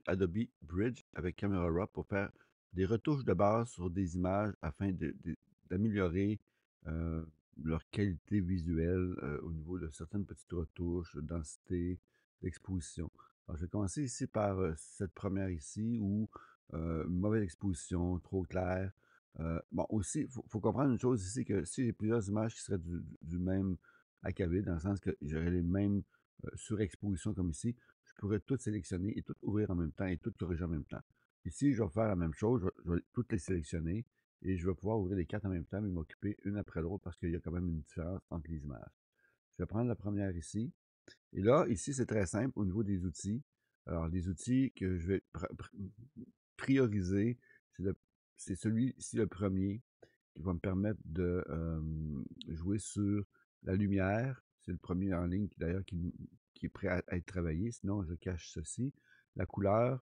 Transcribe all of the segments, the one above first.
Adobe Bridge avec Camera Raw pour faire des retouches de base sur des images afin d'améliorer euh, leur qualité visuelle au niveau de certaines petites retouches, de densité, d'exposition. Alors, je vais commencer ici par cette première ici où une mauvaise exposition, trop clair. Bon, aussi, il faut comprendre une chose ici, que si j'ai plusieurs images qui seraient du même acabit, dans le sens que j'aurais les mêmes surexpositions comme ici, je pourrais tout sélectionner et tout ouvrir en même temps et tout corriger en même temps. Ici, je vais faire la même chose, je vais toutes les sélectionner et je vais pouvoir ouvrir les quatre en même temps, mais m'occuper une après l'autre parce qu'il y a quand même une différence entre les images. Je vais prendre la première ici. Et là, ici, c'est très simple au niveau des outils. Alors, les outils que je vais prioriser, c'est celui-ci le premier qui va me permettre de jouer sur la lumière. C'est le premier en ligne d'ailleurs qui est prêt à être travaillé. Sinon, je cache ceci. La couleur,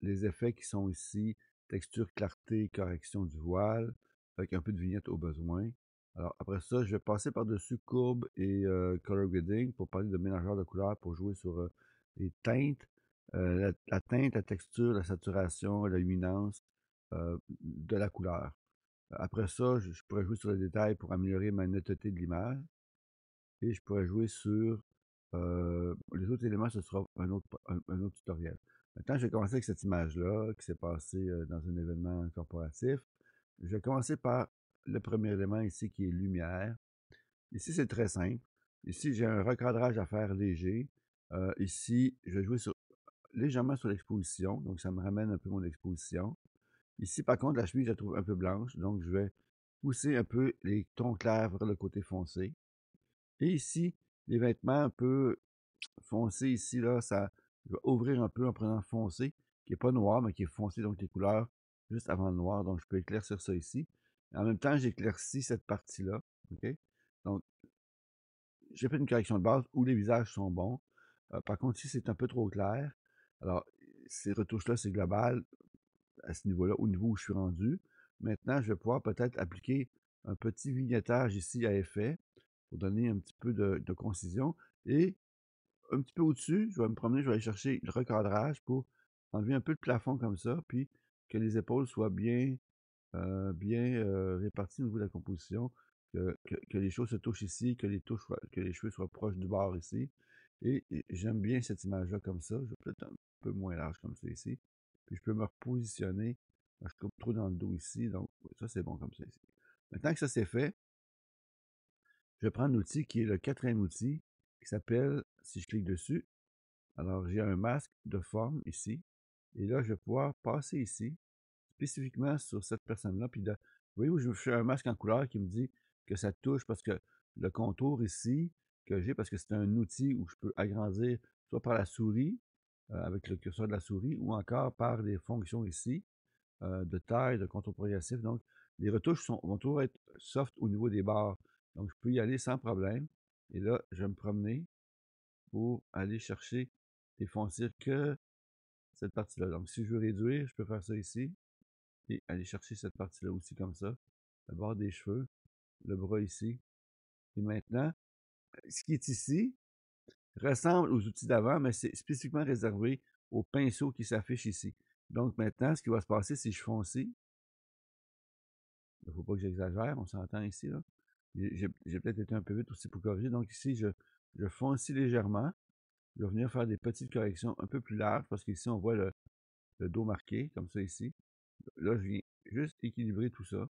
les effets qui sont ici, texture, clarté, correction du voile, avec un peu de vignette au besoin. Alors après ça, je vais passer par-dessus courbe et color grading pour parler de mélangeur de couleurs pour jouer sur les teintes, la teinte, la texture, la saturation, la luminance de la couleur. Après ça, je pourrais jouer sur les détails pour améliorer ma netteté de l'image. Et je pourrais jouer sur les autres éléments, ce sera un autre tutoriel. Maintenant, je vais commencer avec cette image-là qui s'est passée dans un événement corporatif. Je vais commencer par le premier élément ici qui est lumière. Ici, c'est très simple. Ici, j'ai un recadrage à faire léger. Ici, je vais jouer légèrement sur l'exposition, donc ça me ramène un peu mon exposition. Ici, par contre, la chemise, je la trouve un peu blanche, donc je vais pousser un peu les tons clairs vers le côté foncé. Et ici, les vêtements un peu foncés, ici, là, ça je vais ouvrir un peu en prenant foncé, qui n'est pas noir, mais qui est foncé, donc les couleurs juste avant le noir. Donc, je peux éclaircir ça ici. Et en même temps, j'éclaircis cette partie-là. OK? Donc, j'ai fait une correction de base où les visages sont bons. Par contre, ici, c'est un peu trop clair. Alors, ces retouches-là, c'est global à ce niveau-là, au niveau où je suis rendu. Maintenant, je vais pouvoir peut-être appliquer un petit vignettage ici à effet pour donner un petit peu de concision. Et un petit peu au-dessus, je vais me promener, je vais aller chercher le recadrage pour enlever un peu de plafond comme ça, puis que les épaules soient bien réparties au niveau de la composition, que les choses se touchent ici, que les cheveux soient proches du bord ici. Et j'aime bien cette image-là comme ça. Je vais peut-être un peu moins large comme ça ici. Puis je peux me repositionner. Je coupe trop dans le dos ici, donc ça c'est bon comme ça ici. Maintenant que ça c'est fait, je vais prendre l'outil qui est le quatrième outil, qui s'appelle, si je clique dessus, alors j'ai un masque de forme ici, et là je vais pouvoir passer ici, spécifiquement sur cette personne-là, puis là, vous voyez où je fais un masque en couleur qui me dit que ça touche, parce que le contour ici, que j'ai, parce que c'est un outil où je peux agrandir, soit par la souris, avec le curseur de la souris, ou encore par des fonctions ici, de taille, de contour progressif. Donc, les retouches vont toujours être soft au niveau des barres. Donc, je peux y aller sans problème. Et là, je vais me promener pour aller chercher et foncir que cette partie-là. Donc, si je veux réduire, je peux faire ça ici et aller chercher cette partie-là aussi comme ça. Le bord des cheveux, le bras ici. Et maintenant, ce qui est ici ressemble aux outils d'avant, mais c'est spécifiquement réservé au pinceau qui s'affiche ici. Donc maintenant, ce qui va se passer, si je fonce, il ne faut pas que j'exagère, on s'entend ici, là. J'ai peut-être été un peu vite aussi pour corriger. Donc ici, je foncis légèrement. Je vais venir faire des petites corrections un peu plus larges parce qu'ici, on voit le dos marqué, comme ça ici. Là, je viens juste équilibrer tout ça.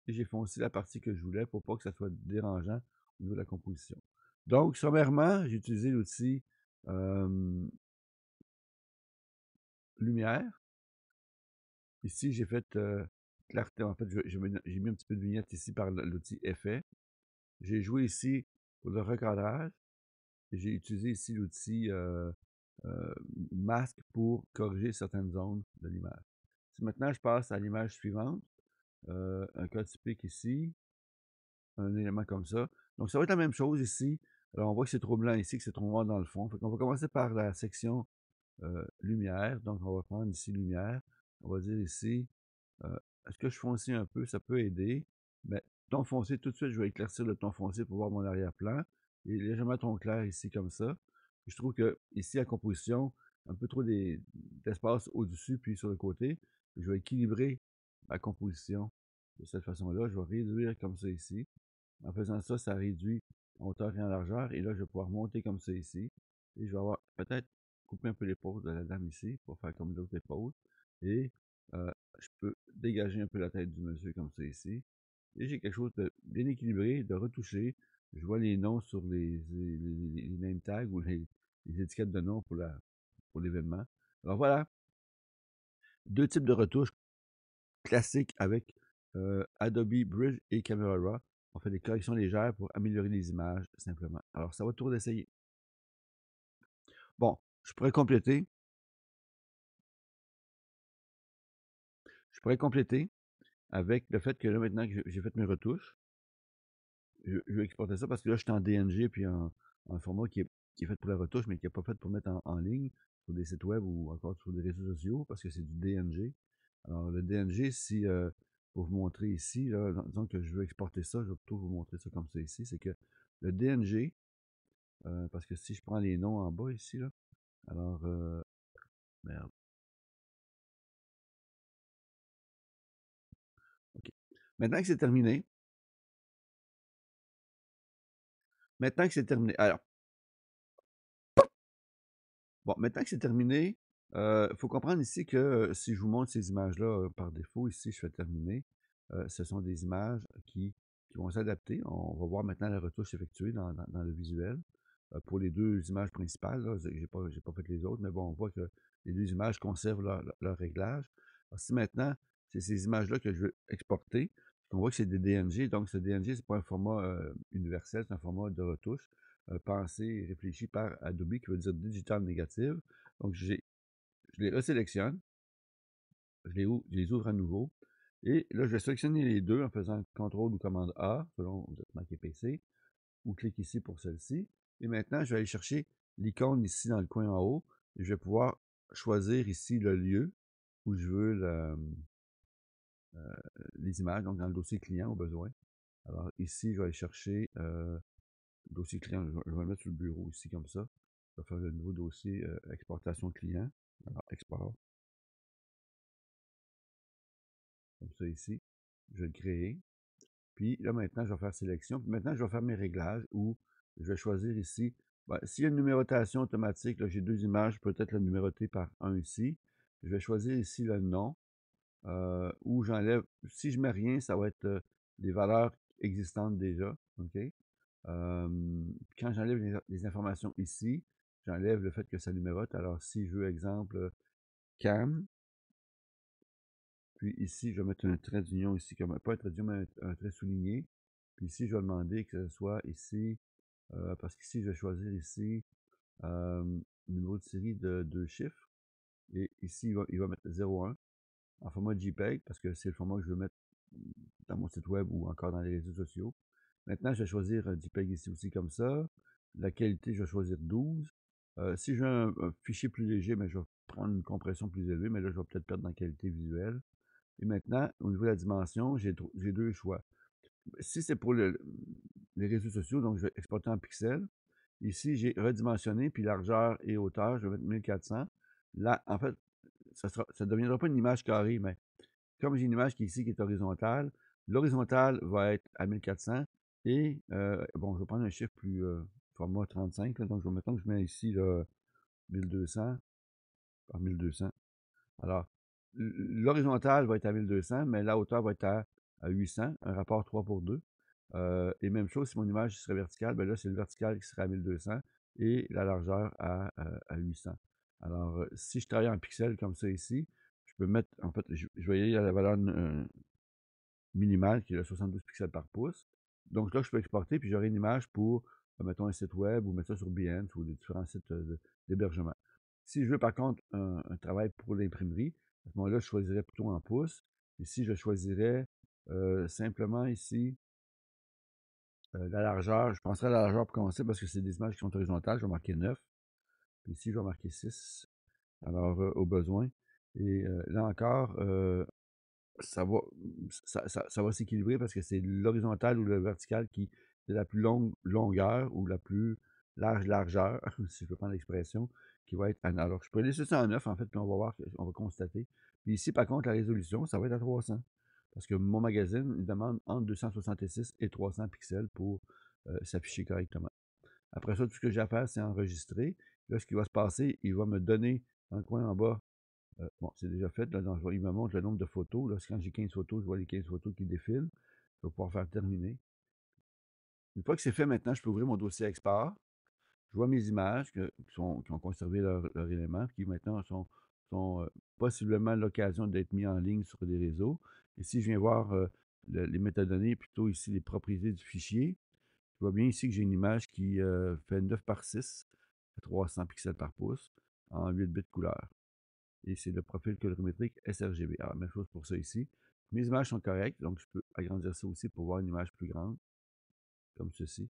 Et j'ai foncé la partie que je voulais pour pas que ça soit dérangeant au niveau de la composition. Donc, sommairement, j'ai utilisé l'outil lumière. Ici, j'ai fait clarté. En fait, j'ai mis un petit peu de vignette ici par l'outil effet. J'ai joué ici pour le recadrage. J'ai utilisé ici l'outil euh, masque pour corriger certaines zones de l'image. Si maintenant je passe à l'image suivante, un cas typique ici, un élément comme ça. Donc ça va être la même chose ici. Alors on voit que c'est trop blanc ici, que c'est trop noir dans le fond. On va commencer par la section lumière. Donc on va prendre ici lumière. On va dire ici, euh, est-ce que je foncis un peu? Ça peut aider. Mais ton foncé, tout de suite, je vais éclaircir le ton foncé pour voir mon arrière-plan. Et légèrement ton clair ici comme ça. Puis je trouve que ici, la composition, un peu trop d'espace au-dessus puis sur le côté. Je vais équilibrer ma composition de cette façon-là. Je vais réduire comme ça ici. En faisant ça, ça réduit en hauteur et en largeur. Et là, je vais pouvoir monter comme ça ici. Et je vais avoir peut-être coupé un peu l'épaule de la dame ici pour faire comme l'autre épaule. Et je peux dégager un peu la tête du monsieur comme ça ici. Et j'ai quelque chose de bien équilibré, de retouché. Je vois les noms sur les name tags ou les étiquettes de noms pour l'événement. Alors voilà, deux types de retouches classiques avec Adobe Bridge et Camera Raw. On fait des corrections légères pour améliorer les images simplement. Alors, ça va tout d'essayer. Bon, je pourrais compléter. Je pourrais compléter avec le fait que là, maintenant que j'ai fait mes retouches, je vais exporter ça parce que là, je suis en DNG puis en format qui est fait pour la retouche, mais qui n'est pas fait pour mettre en ligne sur des sites web ou encore sur des réseaux sociaux parce que c'est du DNG. Alors, le DNG, si pour vous montrer ici, là, disons que je veux exporter ça, je vais plutôt vous montrer ça comme ça ici, c'est que le DNG, parce que si je prends les noms en bas ici, là, alors, merde, ok. Maintenant que c'est terminé, maintenant que c'est terminé, alors, bon, maintenant que c'est terminé, il faut comprendre ici que si je vous montre ces images-là par défaut, ici, je fais terminer. Ce sont des images qui vont s'adapter. On va voir maintenant la retouche effectuée dans le visuel. Pour les deux images principales, là, j'ai pas fait les autres, mais bon, on voit que les deux images conservent leur réglage. Alors, si maintenant, c'est ces images-là que je veux exporter, on voit que c'est des DNG, donc ce DNG, c'est pas un format universel, c'est un format de retouche pensé et réfléchi par Adobe, qui veut dire digital négative. Donc, je les resélectionne, je les ouvre à nouveau, et là, je vais sélectionner les deux en faisant CTRL ou commande A, selon vous êtes marqué PC, ou clique ici pour celle-ci. Et maintenant, je vais aller chercher l'icône ici dans le coin en haut, et je vais pouvoir choisir ici le lieu où je veux les images, donc dans le dossier client au besoin. Alors ici, je vais aller chercher dossier client, je vais le mettre sur le bureau ici comme ça. Je vais faire le nouveau dossier exportation client. Alors, export, comme ça ici. Je vais le créer. Puis là, maintenant, je vais faire sélection. Puis maintenant, je vais faire mes réglages où je vais choisir ici. Ben, s'il y a une numérotation automatique, là, j'ai deux images, je peux peut-être la numéroter par un ici. Je vais choisir ici le nom où j'enlève. Si je mets rien, ça va être des valeurs existantes déjà. OK? Quand j'enlève les informations ici, j'enlève le fait que ça numérote. Alors, si je veux, exemple, CAM, puis ici, je vais mettre un trait d'union ici, comme pas un trait d'union, mais un trait souligné. Puis ici, je vais demander que ce soit ici, parce qu'ici, je vais choisir ici numéro de série de deux chiffres. Et ici, il va mettre 01 en format JPEG, parce que c'est le format que je veux mettre dans mon site web ou encore dans les réseaux sociaux. Maintenant, je vais choisir JPEG ici aussi comme ça. La qualité, je vais choisir 12. Si j'ai un fichier plus léger, mais je vais prendre une compression plus élevée, mais là, je vais peut-être perdre dans la qualité visuelle. Et maintenant, au niveau de la dimension, j'ai deux choix. Si c'est pour les réseaux sociaux, donc je vais exporter en pixels. Ici, j'ai redimensionné, puis largeur et hauteur, je vais mettre 1400. Là, en fait, ça ne deviendra pas une image carrée, mais comme j'ai une image qui est ici qui est horizontale, l'horizontale va être à 1400 et bon, je vais prendre un chiffre plus format 35, là, donc mettons que je mets ici là, 1200 par 1200. Alors, l'horizontale va être à 1200, mais la hauteur va être à 800, un rapport 3 pour 2. Et même chose, si mon image serait verticale, ben là, c'est le vertical qui serait à 1200 et la largeur à 800. Alors, si je travaille en pixels comme ça ici, je peux mettre, en fait, je vais y aller à la valeur minimale qui est de 72 pixels par pouce. Donc là, je peux exporter, puis j'aurai une image pour, mettons, un site web ou mettre ça sur Behance ou des différents sites d'hébergement. Si je veux par contre un travail pour l'imprimerie, à ce moment-là, je choisirais plutôt en pouces. Ici, je choisirais simplement ici la largeur. Je penserais à la largeur pour commencer parce que c'est des images qui sont horizontales. Je vais marquer 9. Puis ici, je vais marquer 6. Alors, au besoin. Et là encore, ça va, ça va s'équilibrer parce que c'est l'horizontale ou le vertical qui est la plus longue longueur ou la plus large largeur, si je peux prendre l'expression. qui va être alors, je peux laisser ça en 9 en fait, puis on va voir, on va constater. Puis ici, par contre, la résolution, ça va être à 300. Parce que mon magazine, il demande entre 266 et 300 pixels pour s'afficher correctement. Après ça, tout ce que j'ai à faire, c'est enregistrer. Là, ce qui va se passer, il va me donner dans le coin en bas, bon, c'est déjà fait, là, il me montre le nombre de photos. Là, quand j'ai 15 photos, je vois les 15 photos qui défilent. Je vais pouvoir faire terminer. Une fois que c'est fait, maintenant, je peux ouvrir mon dossier export. Je vois mes images qui ont conservé leur élément, qui maintenant sont possiblement l'occasion d'être mis en ligne sur des réseaux. Ici, je viens voir les métadonnées, plutôt ici les propriétés du fichier. Je vois bien ici que j'ai une image qui fait 9 par 6, 300 pixels par pouce, en 8 bits couleur. Et c'est le profil colorimétrique sRGB. Alors, même chose pour ça ici. Mes images sont correctes, donc je peux agrandir ça aussi pour voir une image plus grande, comme ceci.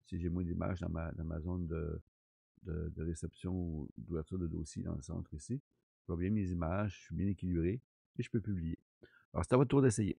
Si j'ai moins d'images dans ma zone de réception ou d'ouverture de dossier dans le centre ici. Je vois bien mes images, je suis bien équilibré et je peux publier. Alors, c'est à votre tour d'essayer.